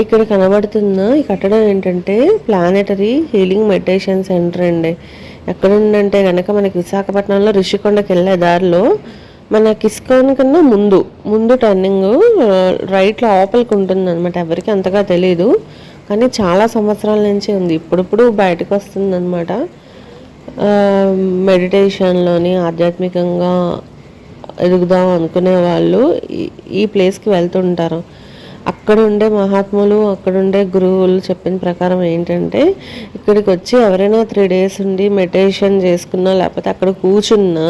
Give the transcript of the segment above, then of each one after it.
ఇక్కడ కనబడుతున్న ఈ కట్టడం ఏంటంటే ప్లానెటరీ హీలింగ్ మెడిటేషన్ సెంటర్ అండి. ఎక్కడుందంటే కనుక మనకి విశాఖపట్నంలో ఋషికొండకి వెళ్ళే దారిలో మనకి ఇస్కాన్ కన్నా ముందు టర్నింగ్ రైట్లో లోపలికి ఉంటుంది అనమాట. ఎవరికి అంతగా తెలీదు కానీ చాలా సంవత్సరాల నుంచి ఉంది. ఇప్పుడిప్పుడు బయటకు వస్తుంది అనమాట. మెడిటేషన్లోని ఆధ్యాత్మికంగా ఎదుగుదాం అనుకునే వాళ్ళు ఈ ప్లేస్కి వెళ్తుంటారు. అక్కడ ఉండే మహాత్ములు, అక్కడుండే గురువులు చెప్పిన ప్రకారం ఏంటంటే ఇక్కడికి వచ్చి ఎవరైనా 3 days ఉండి మెడిటేషన్ చేసుకున్నా లేకపోతే అక్కడ కూర్చున్నా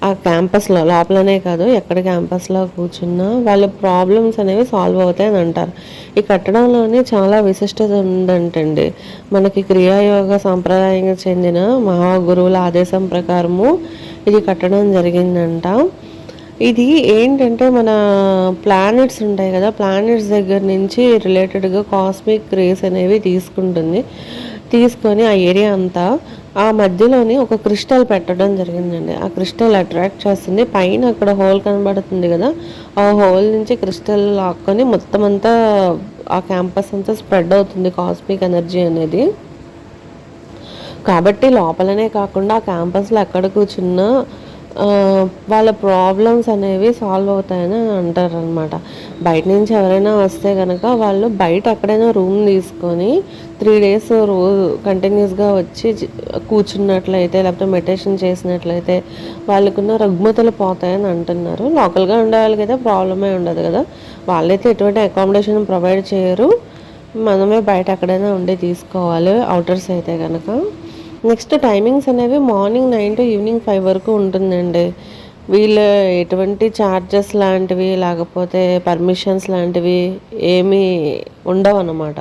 ఆ క్యాంపస్లో లోపలనే కాదు ఎక్కడ క్యాంపస్లో కూర్చున్నా వాళ్ళ ప్రాబ్లమ్స్ అనేవి సాల్వ్ అవుతాయి అని అంటారు. ఈ కట్టడంలోనే చాలా విశిష్టత ఉందంటండి. మనకి క్రియాయోగ సాంప్రదాయంగా చెందిన మహాగురువుల ఆదేశం ప్రకారము ఇది కట్టడం జరిగిందంట. ఇది ఏంటంటే మన ప్లానెట్స్ ఉంటాయి కదా, ప్లానెట్స్ దగ్గర నుంచి రిలేటెడ్గా కాస్మిక్ రేస్ అనేవి తీసుకొని ఆ ఏరియా అంతా ఆ మధ్యలోని ఒక క్రిస్టల్ పెట్టడం జరిగిందండి. ఆ క్రిస్టల్ అట్రాక్ట్ చేస్తుంది. పైన అక్కడ హోల్ కనబడుతుంది కదా, ఆ హోల్ నుంచి క్రిస్టల్ లాక్కొని మొత్తం అంతా ఆ క్యాంపస్ అంతా స్ప్రెడ్ అవుతుంది కాస్మిక్ ఎనర్జీ అనేది. కాబట్టి లోపలనే కాకుండా ఆ క్యాంపస్లో ఎక్కడ కూర్చున్నా వాళ్ళ ప్రాబ్లమ్స్ అనేవి సాల్వ్ అవుతాయని అంటారు అనమాట. బయట నుంచి ఎవరైనా వస్తే కనుక వాళ్ళు బయట ఎక్కడైనా రూమ్ తీసుకొని 3 days రోజు కంటిన్యూస్గా వచ్చి కూర్చున్నట్లయితే లేకపోతే మెడిటేషన్ చేసినట్లయితే వాళ్ళకున్న రుగ్మతలు పోతాయని అంటున్నారు. లోకల్గా ఉండే వాళ్ళకైతే ప్రాబ్లమే ఉండదు కదా, వాళ్ళైతే ఎటువంటి అకామిడేషన్ ప్రొవైడ్ చేయరు. మనమే బయట ఎక్కడైనా ఉండి తీసుకోవాలి అవుటర్స్ అయితే కనుక. నెక్స్ట్ టైమింగ్స్ అనేవి మార్నింగ్ 9 to ఈవినింగ్ 5 వరకు ఉంటుందండి. వీళ్ళు ఎటువంటి ఛార్జెస్ లాంటివి లేకపోతే పర్మిషన్స్ లాంటివి ఏమీ ఉండవు అన్నమాట.